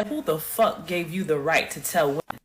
Who the fuck gave you the right to tell women?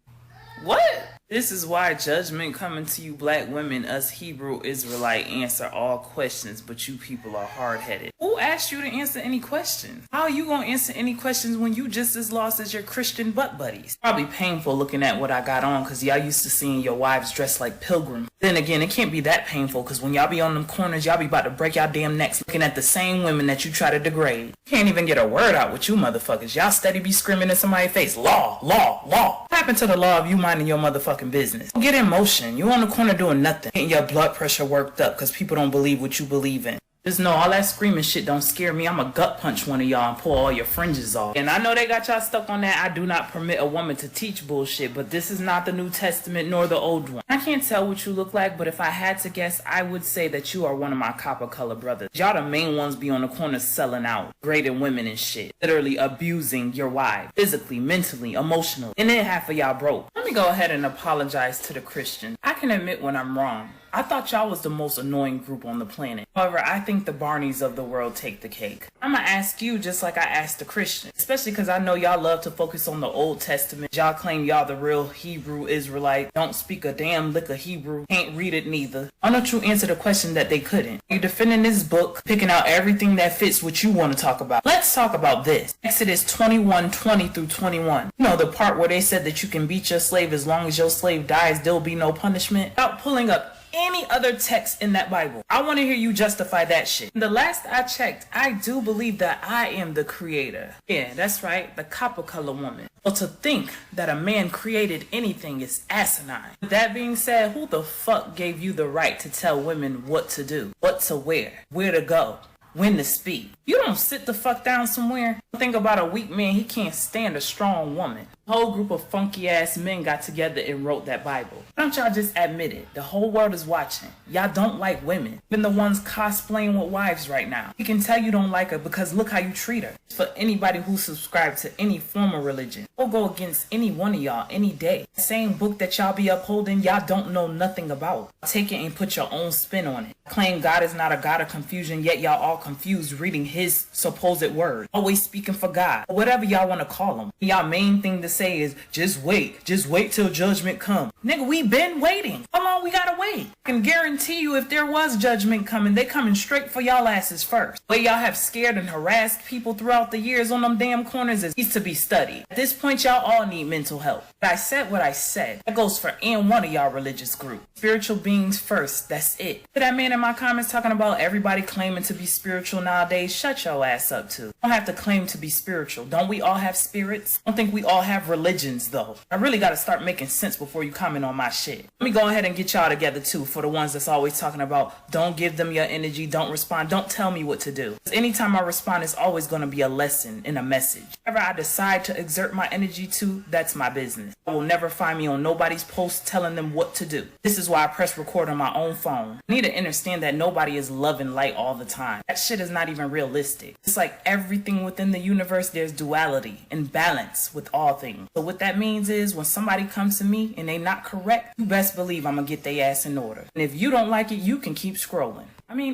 What? This is why judgment coming to you black women, us Hebrew Israelite, answer all questions, but you people are hard-headed. Who asked you to answer any questions? How are you gonna answer any questions when you just as lost as your Christian butt buddies? Probably painful looking at what I got on, cause y'all used to seeing your wives dressed like pilgrims. Then again, it can't be that painful, cause when y'all be on them corners, y'all be about to break y'all damn necks looking at the same women that you try to degrade. You can't even get a word out with you motherfuckers. Y'all steady be screaming in somebody's face, law, law, law. What happened to the law of you minding your motherfucking business? Get in motion. You on the corner doing nothing. Getting your blood pressure worked up because people don't believe what you believe in. Just know all that screaming shit don't scare me. I'ma gut punch one of y'all and pull all your fringes off. And I know they got y'all stuck on that I do not permit a woman to teach bullshit, but this is not the New Testament nor the old one. I can't tell what you look like, but if I had to guess, I would say that you are one of my copper color brothers. Y'all the main ones be on the corner selling out, grading women and shit. Literally abusing your wife. Physically, mentally, emotionally. And then half of y'all broke. Let me go ahead and apologize to the Christians. I can admit when I'm wrong. I thought y'all was the most annoying group on the planet. However, I think the Barneys of the world take the cake. I'ma ask you just like I asked the Christians. Especially because I know y'all love to focus on the Old Testament. Y'all claim y'all the real Hebrew Israelite. Don't speak a damn lick of Hebrew. Can't read it neither. Why don't you answer the question that they couldn't? You're defending this book, picking out everything that fits what you want to talk about. Let's talk about this. Exodus 21:20 through 21. You know the part where they said that you can beat your slave as long as your slave dies, there'll be no punishment? Without pulling up any other text in that Bible. I want to hear you justify that shit. The last I checked, I do believe that I am the creator. Yeah, that's right, the copper color woman. Well, to think that a man created anything is asinine. With that being said, who the fuck gave you the right to tell women what to do, what to wear, where to go, when to speak? You don't sit the fuck down somewhere. Think about a weak man, he can't stand a strong woman. A whole group of funky ass men got together and wrote that Bible. Why don't y'all just admit it? The whole world is watching. Y'all don't like women. Even the ones cosplaying with wives right now. You can tell you don't like her because look how you treat her. For anybody who subscribed to any form of religion, we'll go against any one of y'all any day. The same book that y'all be upholding, y'all don't know nothing about. Take it and put your own spin on it. Claim God is not a God of confusion, yet y'all all confused reading his supposed word. Always speaking for God. Whatever y'all want to call him. Y'all main thing to say is just wait till judgment come. Nigga, we been waiting. How long we gotta wait? I can guarantee you if there was judgment coming, they coming straight for y'all asses first. The way y'all have scared and harassed people throughout the years on them damn corners is needs to be studied. At this point, y'all all need mental help. But I said what I said. That goes for any one of y'all religious groups. Spiritual beings first, that's it. To that man in my comments talking about everybody claiming to be spiritual nowadays, shut your ass up too. Don't have to claim to be spiritual. Don't we all have spirits? I don't think we all have religions though. I really gotta start making sense before you comment on my shit. Let me go ahead and get y'all together too for the ones that's always talking about don't give them your energy, don't respond, don't tell me what to do. Because anytime I respond, it's always gonna be a lesson and a message. Whatever I decide to exert my energy to, that's my business. I will never find me on nobody's post telling them what to do. This is why I press record on my own phone. I need to understand that nobody is love and light all the time. That shit is not even realistic. It's like everything within the universe, there's duality and balance with all things. So what that means is when somebody comes to me and they not correct, you best believe I'm gonna get their ass in order. And if you don't like it, you can keep scrolling.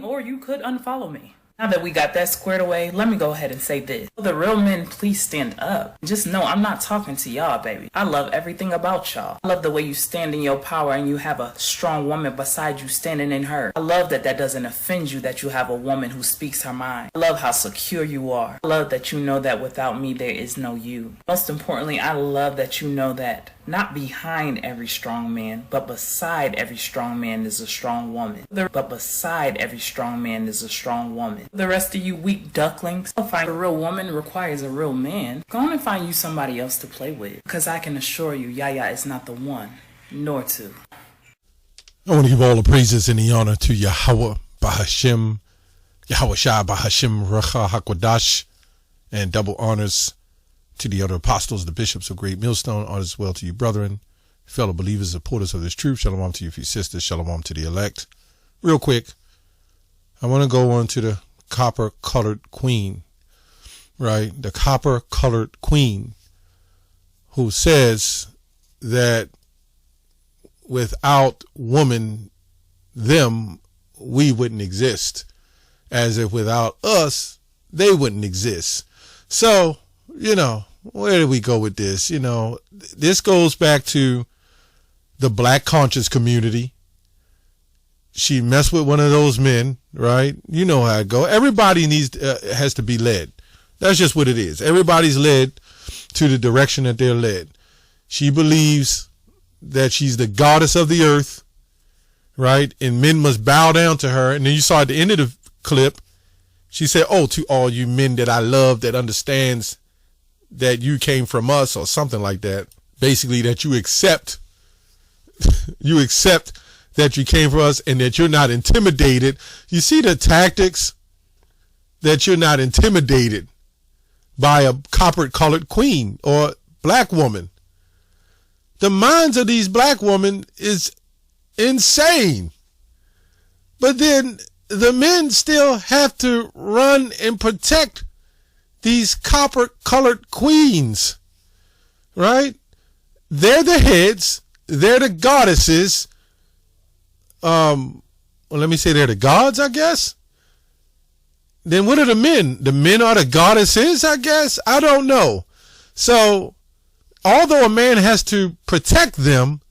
Or you could unfollow me. Now that we got that squared away, let me go ahead and say this. For the real men, please stand up. Just know I'm not talking to y'all, baby. I love everything about y'all. I love the way you stand in your power and you have a strong woman beside you standing in her. I love that doesn't offend you that you have a woman who speaks her mind. I love how secure you are. I love that you know that without me there is no you. Most importantly, I love that you know that not behind every strong man, but beside every strong man is a strong woman. But beside every strong man is a strong woman. The rest of you weak ducklings, find a real woman requires a real man. Go on and find you somebody else to play with. Because I can assure you, Yaya is not the one, nor two. I want to give all the praises and the honor to Yahweh Bahashim, Yahweh Shai Bahashim Racha HaKodash, and double honors to the other apostles, the bishops of Great Millstone, honors as well to you, brethren, fellow believers, supporters of this truth. Shalom to you, few sisters. Shalom to the elect. Real quick, I want to go on to the copper-colored queen, right? The copper-colored queen who says that without woman, them, we wouldn't exist. As if without us, they wouldn't exist. So, where do we go with this? This goes back to the black conscious community. She messed with one of those men, right? You know how it go. Everybody has to be led. That's just what it is. Everybody's led to the direction that they're led. She believes that she's the goddess of the earth, right? And men must bow down to her. And then you saw at the end of the clip, she said, "Oh, to all you men that I love, that understands that you came from us," or something like that. Basically, that you accept that you came from us and that you're not intimidated. You see the tactics, that you're not intimidated by a copper-colored queen or black woman. The minds of these black women is insane. But then the men still have to run and protect these copper-colored queens, right? They're the heads. They're the goddesses. Let me say they're the gods, I guess. Then what are the men? The men are the goddesses, I guess. I don't know. So, although a man has to protect them,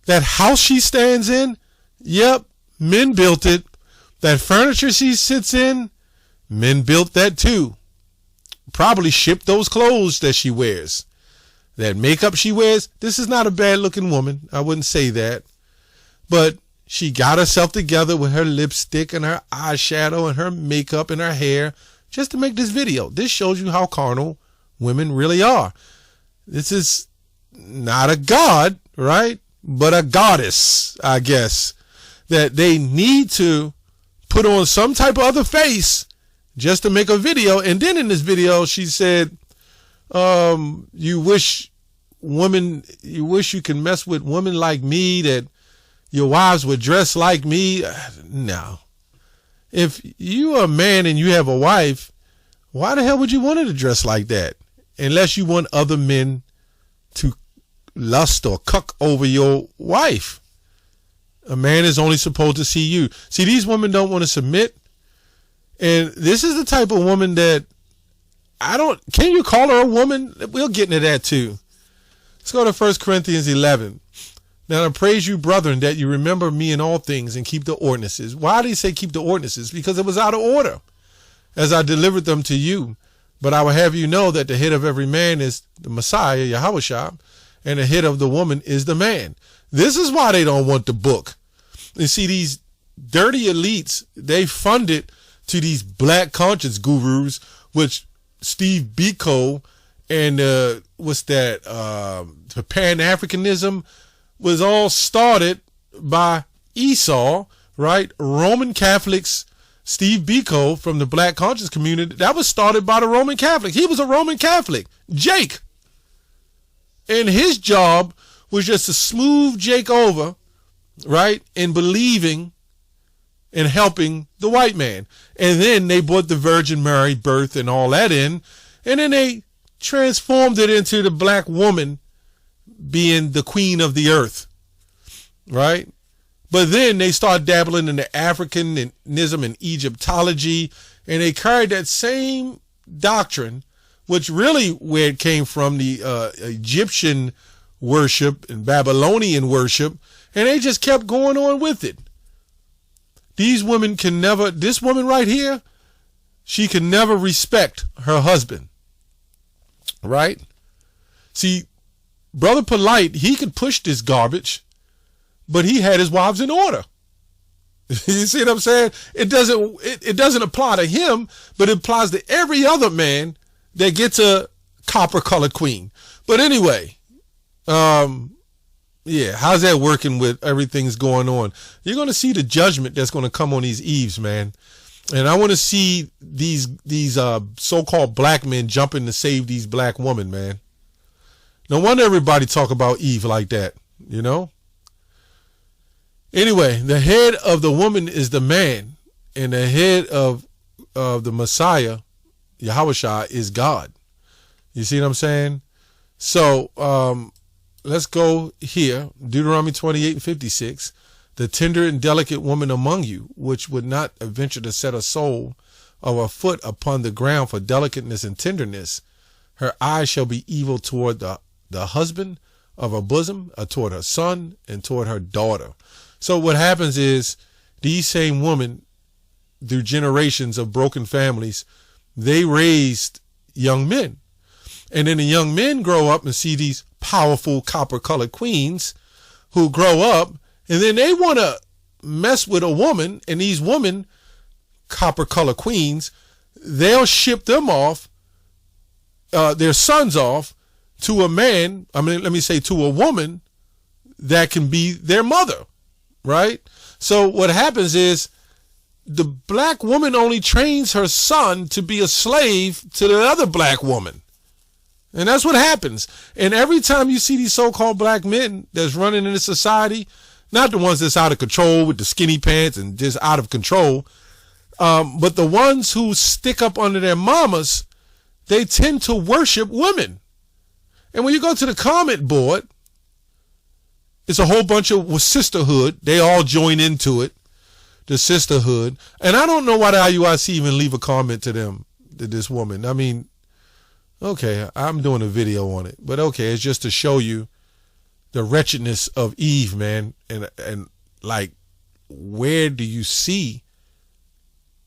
that house she stands in, yep, men built it. That furniture she sits in, men built that too. Probably shipped those clothes that she wears. That makeup she wears, this is not a bad looking woman. I wouldn't say that. But she got herself together with her lipstick and her eyeshadow and her makeup and her hair just to make this video. This shows you how carnal women really are. This is not a god, right? But a goddess, I guess. That they need to put on some type of other face just to make a video. And then in this video, she said, you wish you can mess with women like me, that your wives would dress like me. No. If you are a man and you have a wife, why the hell would you want her to dress like that? Unless you want other men to lust or cuck over your wife. A man is only supposed to see you. See, these women don't want to submit. And this is the type of woman that can you call her a woman? We'll get into that too. Let's go to 1 Corinthians 11. Now I praise you, brethren, that you remember me in all things and keep the ordinances. Why did he say keep the ordinances? Because it was out of order as I delivered them to you. But I will have you know that the head of every man is the Messiah, Yahushua, and the head of the woman is the man. This is why they don't want the book. You see, these dirty elites, they funded to these black conscience gurus, which Steve Biko and the Pan-Africanism was all started by Esau, right? Roman Catholics, Steve Biko from the black conscience community, that was started by the Roman Catholic. He was a Roman Catholic, Jake. And his job was just to smooth Jake over, right? In believing and helping the white man. And then they brought the Virgin Mary birth and all that in. And then they transformed it into the black woman being the queen of the earth, right? But then they start dabbling in the Africanism and Egyptology, and they carried that same doctrine, which really where it came from, the Egyptian worship and Babylonian worship, and they just kept going on with it. These women can never, this woman right here, she can never respect her husband, right? See, Brother Polite, he could push this garbage, but he had his wives in order. You see what I'm saying? It doesn't apply to him, but it applies to every other man that gets a copper-colored queen. But anyway, yeah, how's that working with everything's going on? You're going to see the judgment that's going to come on these Eves, man. And I want to see these so-called black men jumping to save these black women, man. No wonder everybody talk about Eve like that, you know? Anyway, the head of the woman is the man, and the head of the Messiah, Yahushua, is God. You see what I'm saying? So let's go here. Deuteronomy 28:56. The tender and delicate woman among you, which would not venture to set a sole or a foot upon the ground for delicateness and tenderness, Her eye shall be evil toward the husband of her bosom, or toward her son, and toward her daughter. So what happens is these same women, through generations of broken families, they raised young men. And then the young men grow up and see these powerful copper-colored queens who grow up, and then they want to mess with a woman, and these women, copper-colored queens, they'll ship them off, their sons off, to a man, to a woman that can be their mother, right? So what happens is the black woman only trains her son to be a slave to the other black woman. And that's what happens. And every time you see these so-called black men that's running in the society, not the ones that's out of control with the skinny pants and just out of control, but the ones who stick up under their mamas, they tend to worship women. And when you go to the comment board, it's a whole bunch of sisterhood. They all join into it, the sisterhood. And I don't know why the IUIC even leave a comment to them, to this woman. I mean, okay, I'm doing a video on it, but okay, it's just to show you the wretchedness of Eve, man. And like, where do you see,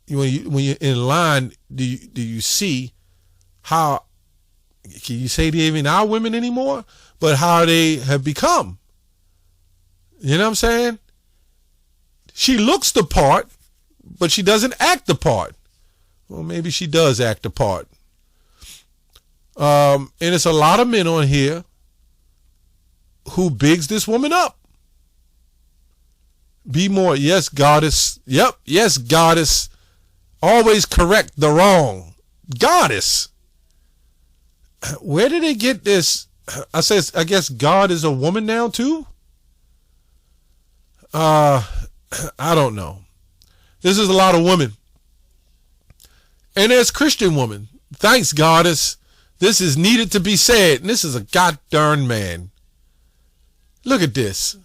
when you're in line, do you see how, can you say they even are women anymore? But how they have become. You know what I'm saying? She looks the part, but she doesn't act the part. Well, maybe she does act the part. And it's a lot of men on here who bigs this woman up. Be more. Yes, goddess. Yep. Yes, goddess. Always correct the wrong. Goddess. Where did they get this? I guess God is a woman now too. I don't know. This is a lot of women. And there's Christian women. Thanks, goddess. This is needed to be said. And this is a goddamn man. Look at this.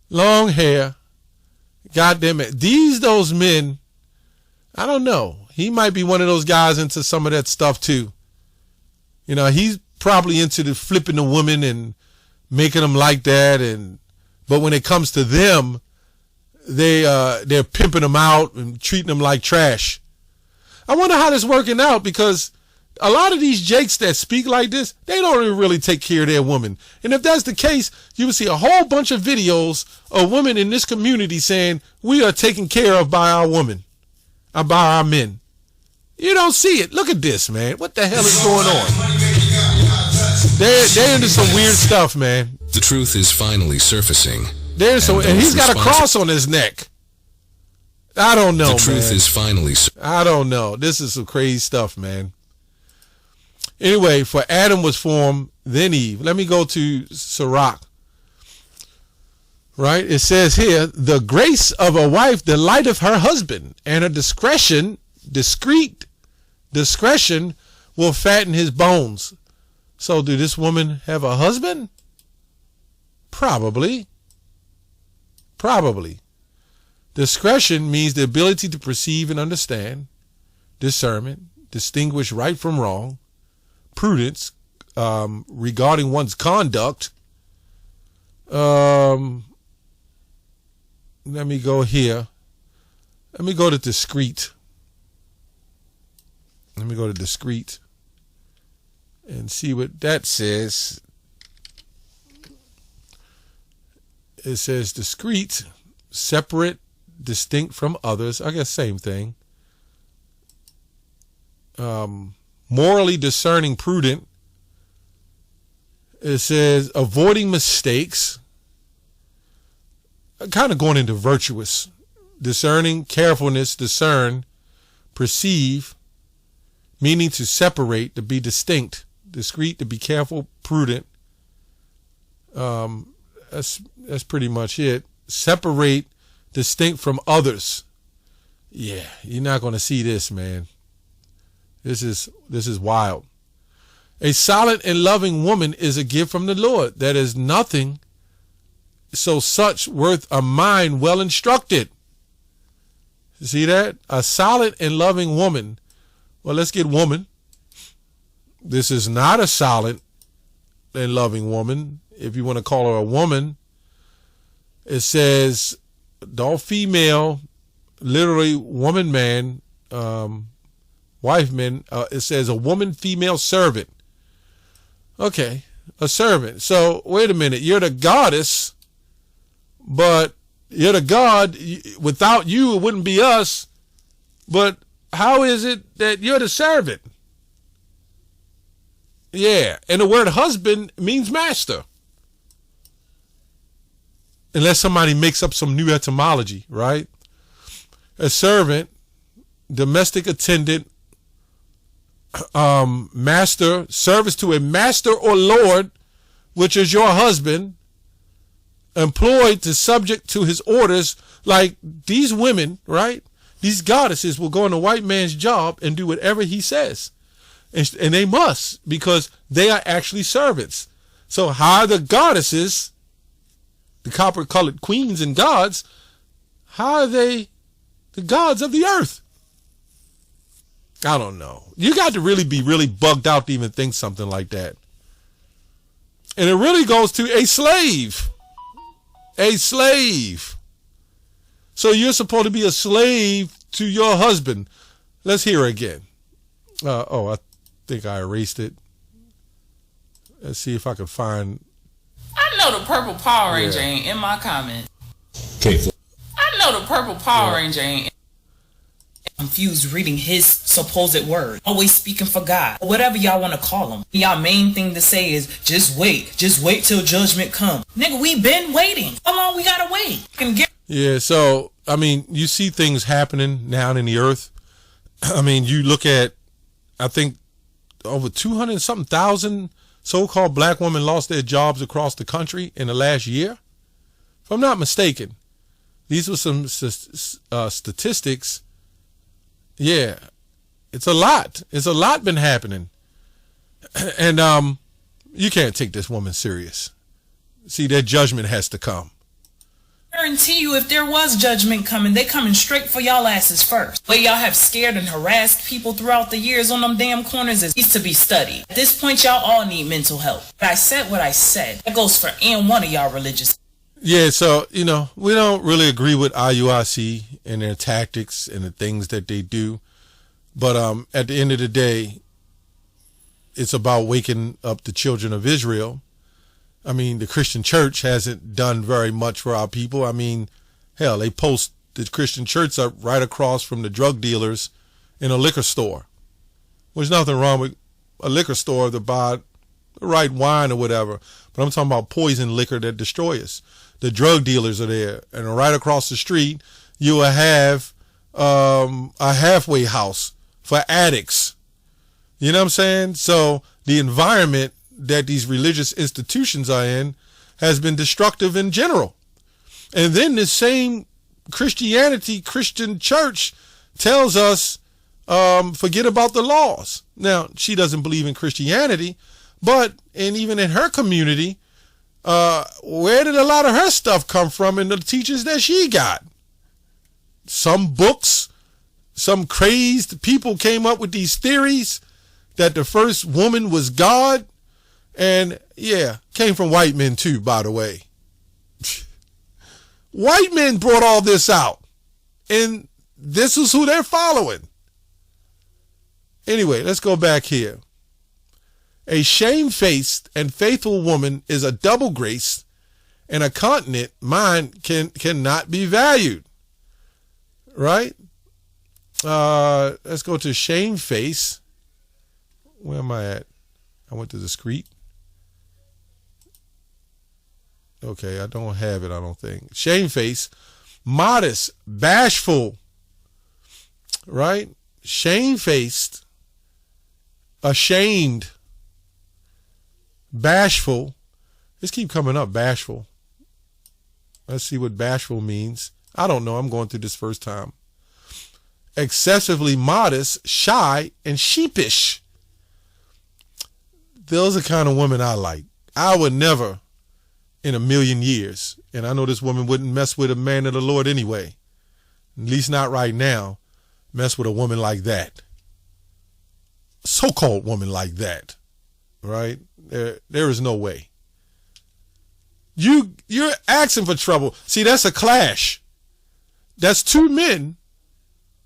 Long hair. Goddamn it. Those men, I don't know. He might be one of those guys into some of that stuff too. You know, he's probably into the flipping the woman and making them like that. But when it comes to them, they're pimping them out and treating them like trash. I wonder how this is working out, because a lot of these jakes that speak like this, they don't even really take care of their woman. And if that's the case, you will see a whole bunch of videos of women in this community saying, we are taken care of by our women, by our men. You don't see it. Look at this, man. What the hell is going on? They're into some weird stuff, man. The truth is finally surfacing. And he's got a cross on his neck. I don't know, man. The truth is finally. I don't know. This is some crazy stuff, man. Anyway, for Adam was formed, then Eve. Let me go to Sirach. Right? It says here, the grace of a wife delighteth her husband, and her discreet discretion will fatten his bones. So do this woman have a husband? Probably. Discretion means the ability to perceive and understand, discernment, distinguish right from wrong, prudence regarding one's conduct. Let me go here. Let me go to discreet. And see what that says. It says discreet, separate, distinct from others. I guess same thing. Morally discerning, prudent. It says avoiding mistakes. Kind of going into virtuous. Discerning, carefulness, discern, perceive, meaning to separate, to be distinct. Discreet, to be careful, prudent. That's pretty much it. Separate, distinct from others. Yeah, you're not going to see this, man. This is wild. A solid and loving woman is a gift from the Lord. That is nothing so such worth a mind well instructed. You see that? A solid and loving woman. Well, let's get woman. This is not a solid and loving woman. If you want to call her a woman, it says all female, literally woman, man, wife, man. It says a woman, female servant. Okay, a servant. So wait a minute. You're the goddess, but you're the God. Without you, it wouldn't be us. But how is it that you're the servant? Yeah, and the word husband means master. Unless somebody makes up some new etymology, right? A servant, domestic attendant, master, service to a master or lord, which is your husband, employed to subject to his orders. Like these women, right? These goddesses will go on a white man's job and do whatever he says. And they must, because they are actually servants. So how are the goddesses, the copper-colored queens and gods, how are they the gods of the earth? I don't know. You got to really be really bugged out to even think something like that. And it really goes to a slave. A slave. So you're supposed to be a slave to your husband. Let's hear it again. I think I erased it. Let's see if I can find. I know the purple Power Ranger ain't in my comment. Okay. I know the purple Power Ranger ain't. Confused reading his supposed word. Always speaking for God. Whatever y'all want to call him. Y'all main thing to say is just wait. Just wait till judgment come. Nigga, we been waiting. How long we gotta wait? Yeah, so I mean, you see things happening now in the earth. I mean, you look at, I think over 200 something thousand so-called black women lost their jobs across the country in the last year. If I'm not mistaken, these were some statistics. Yeah, it's a lot. It's a lot been happening. And you can't take this woman serious. See, that judgment has to come. Guarantee you, if there was judgment coming, they coming straight for y'all asses first. The way y'all have scared and harassed people throughout the years on them damn corners is needs to be studied. At this point, y'all all need mental health. But I said what I said. That goes for any one of y'all religious. Yeah, so, we don't really agree with IUIC and their tactics and the things that they do. But at the end of the day, it's about waking up the children of Israel. I mean, the Christian church hasn't done very much for our people. I mean, hell, they post the Christian church up right across from the drug dealers in a liquor store. There's nothing wrong with a liquor store to buy the right wine or whatever. But I'm talking about poison liquor that destroys us. The drug dealers are there. And right across the street, you will have a halfway house for addicts. You know what I'm saying? So the environment that these religious institutions are in has been destructive in general. And then the same Christian church tells us, forget about the laws. Now, she doesn't believe in Christianity, but even in her community, where did a lot of her stuff come from in the teachings that she got? Some books, some crazed people came up with these theories that the first woman was God. And yeah, came from white men too, by the way. White men brought all this out. And this is who they're following. Anyway, let's go back here. A shamefaced and faithful woman is a double grace, and a continent mind cannot be valued. Right? Let's go to shamefaced. Where am I at? I went to discreet. Okay, I don't have it, I don't think. Shamefaced, modest, bashful, right? Shamefaced, ashamed, bashful. Let's keep coming up, bashful. Let's see what bashful means. I don't know, I'm going through this first time. Excessively modest, shy, and sheepish. Those are the kind of women I like. I would never in a million years. And I know this woman wouldn't mess with a man of the Lord anyway. At least not right now. Mess with a woman like that. so-called woman like that, right? There is no way. You're asking for trouble. See, that's a clash. That's two men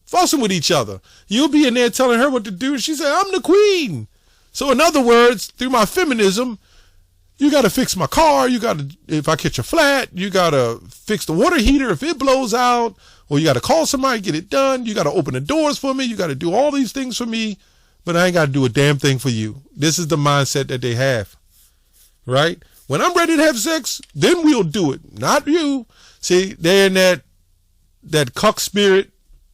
fussing with each other. You'll be in there telling her what to do, and she said, I'm the queen. So in other words, through my feminism, you got to fix my car. You got to, if I catch a flat, you got to fix the water heater if it blows out, or you got to call somebody, get it done. You got to open the doors for me. You got to do all these things for me, but I ain't got to do a damn thing for you. This is the mindset that they have, right? When I'm ready to have sex, then we'll do it. Not you. See, they're in that cuck spirit,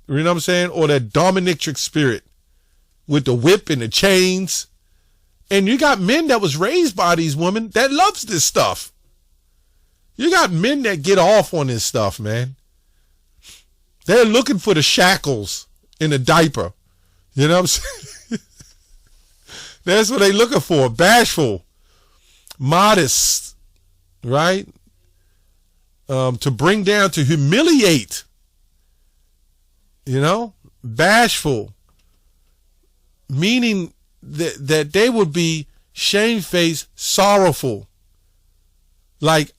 you know what I'm saying? Or that dominatrix spirit with the whip and the chains. And you got men that was raised by these women that loves this stuff. You got men that get off on this stuff, man. They're looking for the shackles in the diaper. You know what I'm saying? That's what they're looking for. Bashful. Modest, right? To bring down, to humiliate, bashful, meaning that they would be shamefaced, sorrowful. Like,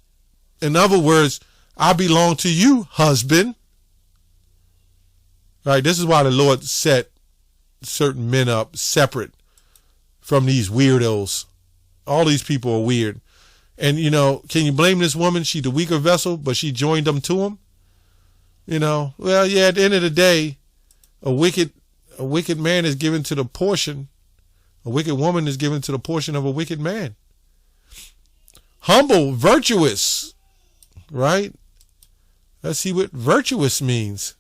in other words, I belong to you, husband. Right? This is why the Lord set certain men up separate from these weirdos. All these people are weird. And, can you blame this woman? She the weaker vessel, but she joined them to him. Well, yeah, at the end of the day, a wicked man is given to the portion. A wicked woman is given to the portion of a wicked man. Humble, virtuous, right? Let's see what virtuous means.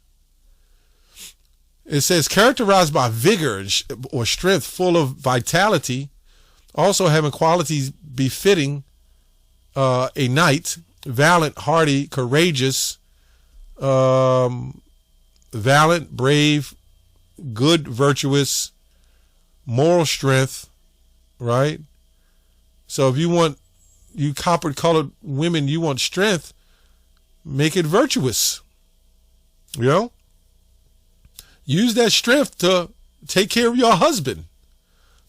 It says characterized by vigor or strength, full of vitality, also having qualities befitting a knight, valiant, hardy, courageous, valiant, brave, good, virtuous, moral strength, right? So if you want, you copper-colored women, you want strength, make it virtuous, Use that strength to take care of your husband,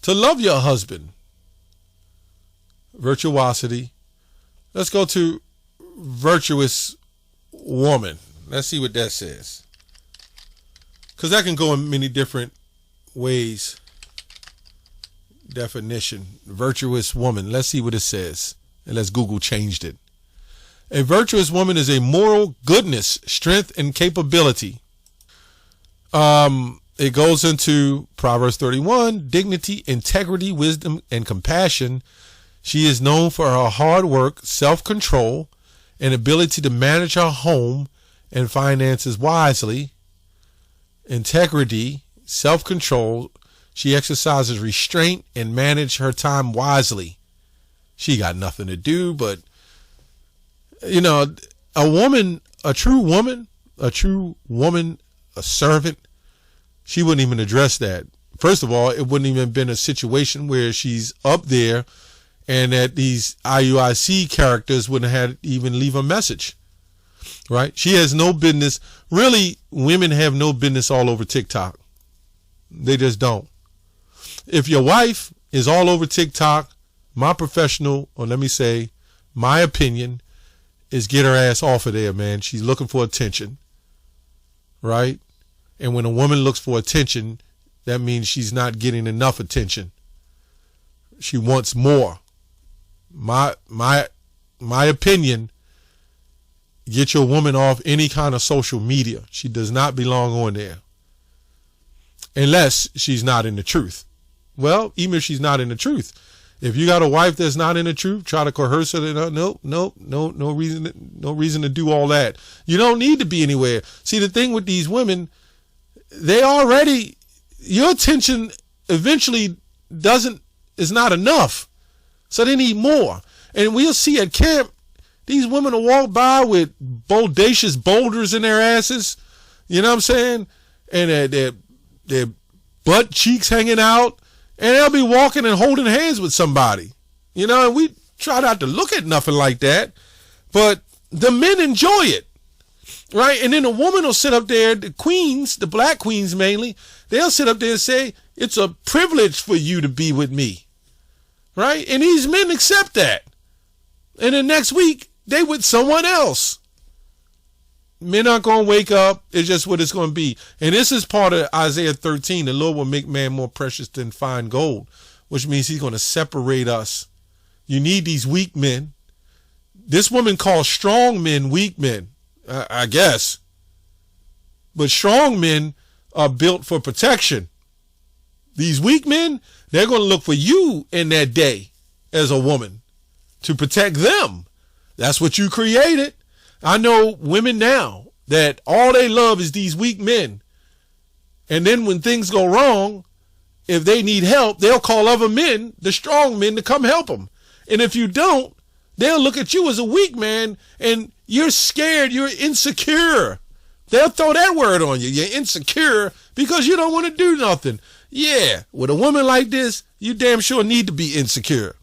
to love your husband. Virtuosity. Let's go to virtuous woman. Let's see what that says. Because that can go in many different ways. Definition. Virtuous woman. Let's see what it says. Unless Google changed it. A virtuous woman is a moral goodness, strength, and capability. It goes into Proverbs 31, dignity, integrity, wisdom, and compassion. She is known for her hard work, self-control, and ability to manage her home and finances wisely. Integrity, self-control. She exercises restraint and manage her time wisely. She got nothing to do, but, a woman, a servant, she wouldn't even address that. First of all, it wouldn't even been a situation where she's up there and that these IUIC characters wouldn't have even leave a message, right? She has no business. Really, women have no business all over TikTok. They just don't. If your wife is all over TikTok, my opinion is get her ass off of there, man. She's looking for attention, right? And when a woman looks for attention, that means she's not getting enough attention. She wants more. My opinion, get your woman off any kind of social media. She does not belong on there. Unless she's not in the truth. Well, even if she's not in the truth. If you got a wife that's not in the truth, try to coerce her. No reason to do all that. You don't need to be anywhere. See, the thing with these women, your attention eventually is not enough. So they need more. And we'll see at camp, these women will walk by with bodacious boulders in their asses. You know what I'm saying? And their butt cheeks hanging out. And they'll be walking and holding hands with somebody. And we try not to look at nothing like that. But the men enjoy it. right? And then a woman will sit up there, the queens, the black queens mainly, they'll sit up there and say, it's a privilege for you to be with me, right? And these men accept that. And then next week, they with someone else. Men aren't going to wake up. It's just what it's going to be. And this is part of Isaiah 13. The Lord will make man more precious than fine gold, which means he's going to separate us. You need these weak men. This woman calls strong men weak men, I guess. But strong men are built for protection. These weak men, they're going to look for you in that day as a woman to protect them. That's what you created. I know women now that all they love is these weak men. And then when things go wrong, if they need help, they'll call other men, the strong men, to come help them. And if you don't, they'll look at you as a weak man and you're scared, you're insecure. They'll throw that word on you. You're insecure because you don't want to do nothing. Yeah, with a woman like this, you damn sure need to be insecure.